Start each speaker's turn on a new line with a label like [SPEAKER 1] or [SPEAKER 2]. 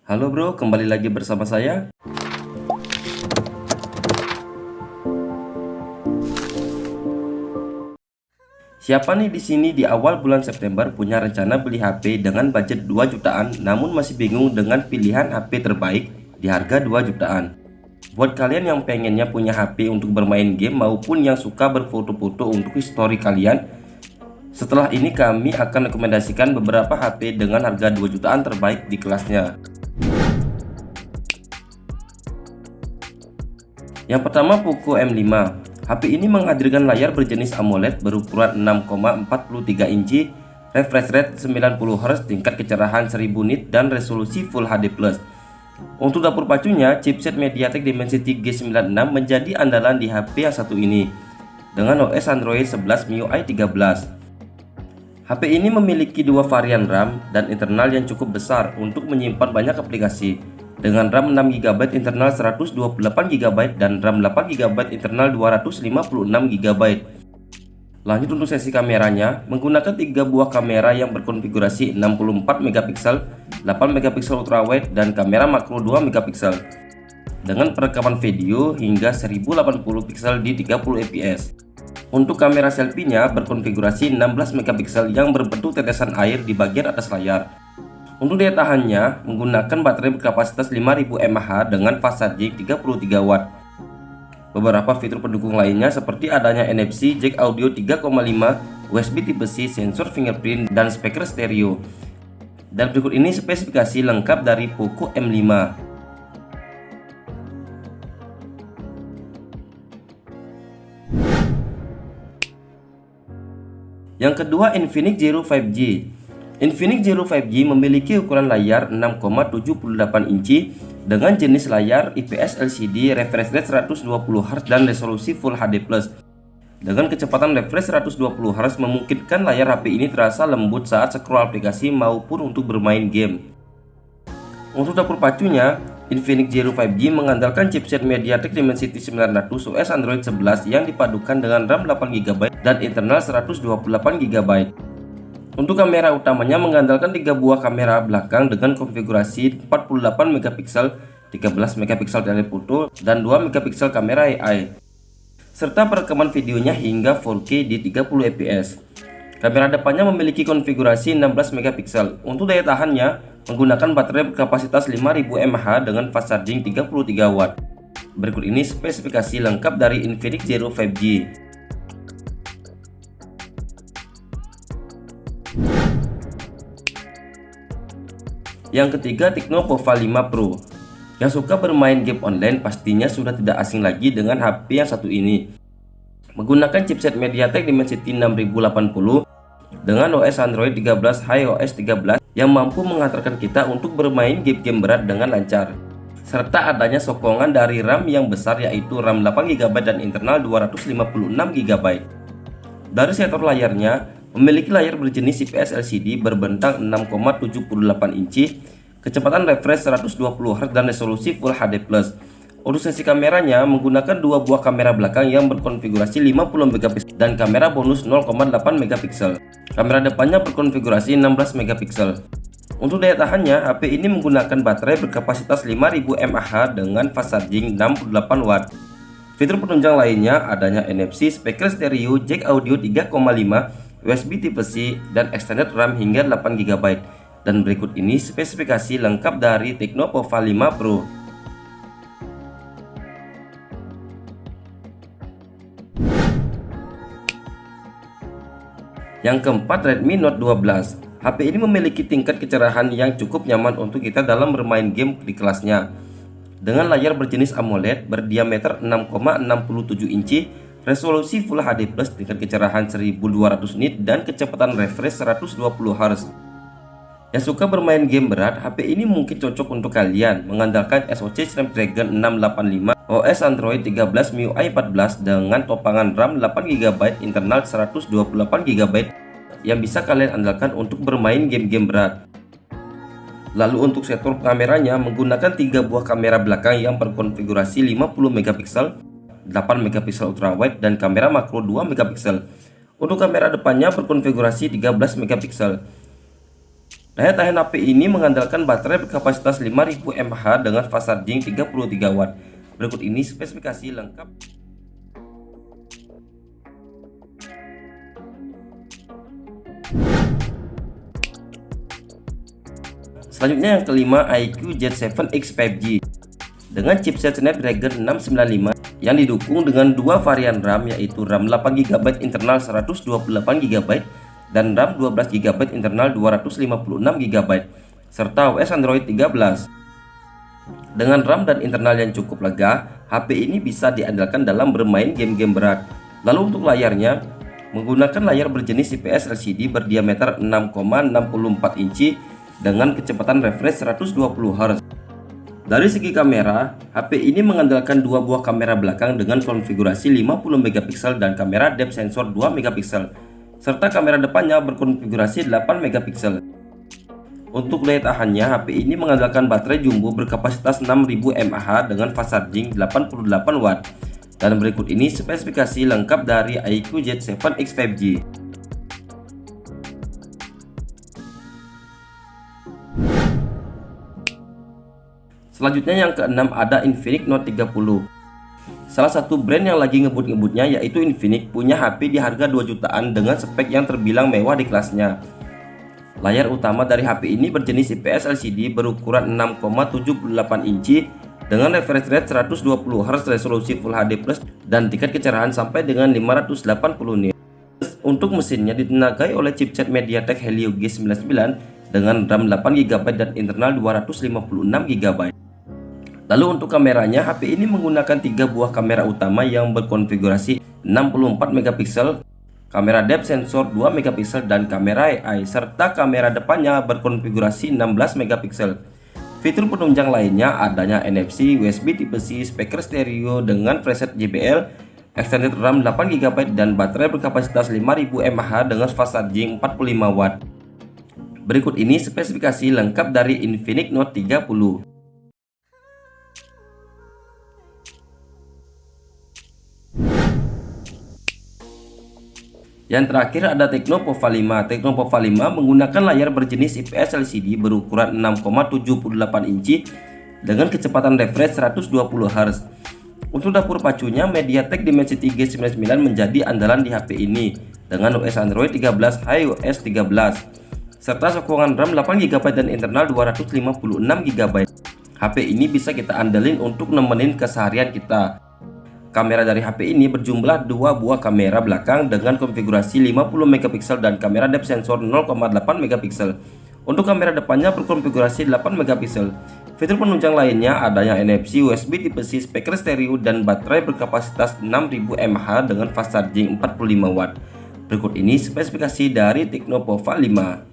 [SPEAKER 1] Halo bro, kembali lagi bersama saya. Siapa nih di sini di awal bulan September punya rencana beli HP dengan budget 2 jutaan namun masih bingung dengan pilihan HP terbaik di harga 2 jutaan? Buat kalian yang pengennya punya HP untuk bermain game maupun yang suka berfoto-foto untuk histori kalian, setelah ini kami akan rekomendasikan beberapa HP dengan harga 2 jutaan terbaik di kelasnya. Yang pertama, Poco M5. HP ini menghadirkan layar berjenis AMOLED berukuran 6,43 inci, refresh rate 90Hz, tingkat kecerahan 1000 nit, dan resolusi Full HD+. Untuk dapur pacunya, chipset MediaTek Dimensity G96 menjadi andalan di HP yang satu ini, dengan OS Android 11 MIUI 13. HP ini memiliki dua varian RAM dan internal yang cukup besar untuk menyimpan banyak aplikasi, dengan RAM 6GB internal 128GB dan RAM 8GB internal 256GB. Lanjut untuk sesi kameranya, menggunakan 3 buah kamera yang berkonfigurasi 64MP, 8MP ultrawide dan kamera makro 2MP dengan perekaman video hingga 1080p di 30fps. Untuk kamera selfie-nya berkonfigurasi 16MP yang berbentuk tetesan air di bagian atas layar. Untuk daya tahannya menggunakan baterai berkapasitas 5000 mAh dengan fast charging 33W. Beberapa fitur pendukung lainnya seperti adanya NFC, jack audio 3,5, USB Type-C, sensor fingerprint, dan speaker stereo. Dan berikut ini spesifikasi lengkap dari Poco M5. Yang kedua, Infinix Zero 5G. Infinix Zero 5G memiliki ukuran layar 6,78 inci dengan jenis layar IPS LCD, refresh rate 120Hz dan resolusi Full HD+. Dengan kecepatan refresh 120Hz memungkinkan layar HP ini terasa lembut saat scroll aplikasi maupun untuk bermain game. Untuk dapur pacunya, Infinix Zero 5G mengandalkan chipset MediaTek Dimensity 900 OS Android 11 yang dipadukan dengan RAM 8GB dan internal 128GB. Untuk kamera utamanya mengandalkan 3 buah kamera belakang dengan konfigurasi 48MP, 13MP telefoto, dan 2MP kamera AI, serta perekaman videonya hingga 4K di 30fps. Kamera depannya memiliki konfigurasi 16MP. Untuk daya tahannya menggunakan baterai berkapasitas 5000 mAh dengan fast charging 33W. Berikut ini spesifikasi lengkap dari Infinix Zero 5G. Yang ketiga, Tecno Pova 5 Pro. Yang suka bermain game online pastinya sudah tidak asing lagi dengan HP yang satu ini. Menggunakan chipset MediaTek Dimensity 6080 dengan OS Android 13 iOS 13 yang mampu mengantarkan kita untuk bermain game-game berat dengan lancar. Serta adanya sokongan dari RAM yang besar yaitu RAM 8GB dan internal 256GB. Dari sektor layarnya, memiliki layar berjenis IPS LCD berbentang 6,78 inci, kecepatan refresh 120Hz dan resolusi Full HD+. Untuk sesi kameranya menggunakan 2 buah kamera belakang yang berkonfigurasi 50MP dan kamera bonus 0,8MP. Kamera depannya berkonfigurasi 16MP. Untuk daya tahannya, HP ini menggunakan baterai berkapasitas 5000 mAh dengan fast charging 68W. Fitur penunjang lainnya adanya NFC, speaker stereo, jack audio 3,5, USB Type-C, dan extended RAM hingga 8GB. Dan berikut ini spesifikasi lengkap dari Tecno Pova 5 Pro. Yang keempat, Redmi Note 12. HP ini memiliki tingkat kecerahan yang cukup nyaman untuk kita dalam bermain game di kelasnya. Dengan layar berjenis AMOLED berdiameter 6,67 inci, resolusi Full HD+, tingkat kecerahan 1200 nit, dan kecepatan refresh 120Hz. Yang suka bermain game berat, HP ini mungkin cocok untuk kalian. Mengandalkan SoC Snapdragon 685, OS Android 13 MIUI 14 dengan topangan RAM 8GB, internal 128GB yang bisa kalian andalkan untuk bermain game-game berat. Lalu untuk sektor kameranya menggunakan 3 buah kamera belakang yang berkonfigurasi 50MP, 8MP ultrawide dan kamera makro 2MP. Untuk kamera depannya berkonfigurasi 13MP. Daya tahan HP ini mengandalkan baterai berkapasitas 5000 mAh dengan fast charging 33 watt. Berikut ini spesifikasi lengkap. Selanjutnya yang kelima, iQOO Z7X 5G dengan chipset Snapdragon 695 yang didukung dengan dua varian RAM, yaitu RAM 8GB internal 128GB dan RAM 12GB internal 256GB serta OS Android 13. Dengan RAM dan internal yang cukup lega, HP ini bisa diandalkan dalam bermain game-game berat. Lalu untuk layarnya, menggunakan layar berjenis IPS LCD berdiameter 6,64 inci dengan kecepatan refresh 120 Hz. Dari segi kamera, HP ini mengandalkan dua buah kamera belakang dengan konfigurasi 50MP dan kamera depth sensor 2MP, serta kamera depannya berkonfigurasi 8MP. Untuk daya tahannya, HP ini mengandalkan baterai jumbo berkapasitas 6000 mAh dengan fast charging 88 watt. Dan berikut ini spesifikasi lengkap dari iQOO Z7X 5G. Selanjutnya yang keenam ada Infinix Note 30. Salah satu brand yang lagi ngebut-ngebutnya yaitu Infinix punya HP di harga 2 jutaan dengan spek yang terbilang mewah di kelasnya. Layar utama dari HP ini berjenis IPS LCD berukuran 6,78 inci dengan refresh rate 120 Hz, resolusi Full HD+ dan tingkat kecerahan sampai dengan 580 nit. Untuk mesinnya ditenagai oleh chipset MediaTek Helio G99 dengan RAM 8GB dan internal 256GB. Lalu untuk kameranya, HP ini menggunakan 3 buah kamera utama yang berkonfigurasi 64MP, kamera depth sensor 2MP dan kamera AI, serta kamera depannya berkonfigurasi 16MP. Fitur penunjang lainnya adanya NFC, USB tipe C, speaker stereo dengan preset JBL, extended RAM 8GB dan baterai berkapasitas 5000 mAh dengan fast charging 45 watt. Berikut ini spesifikasi lengkap dari Infinix Note 30. Yang terakhir ada Tecno Pova 5. Tecno Pova 5 menggunakan layar berjenis IPS LCD berukuran 6,78 inci dengan kecepatan refresh 120 Hz. Untuk dapur pacunya, MediaTek Dimensity G99 menjadi andalan di HP ini dengan OS Android 13 iOS 13 serta sokongan RAM 8GB dan internal 256GB. HP ini bisa kita andelin untuk nemenin keseharian kita. Kamera dari HP ini berjumlah 2 buah kamera belakang dengan konfigurasi 50MP dan kamera depth sensor 0,8MP. Untuk kamera depannya berkonfigurasi 8MP. Fitur penunjang lainnya adanya NFC, USB tipe C, speaker stereo dan baterai berkapasitas 6000 mAh dengan fast charging 45 watt. Berikut ini spesifikasi dari Tecno Pova 5.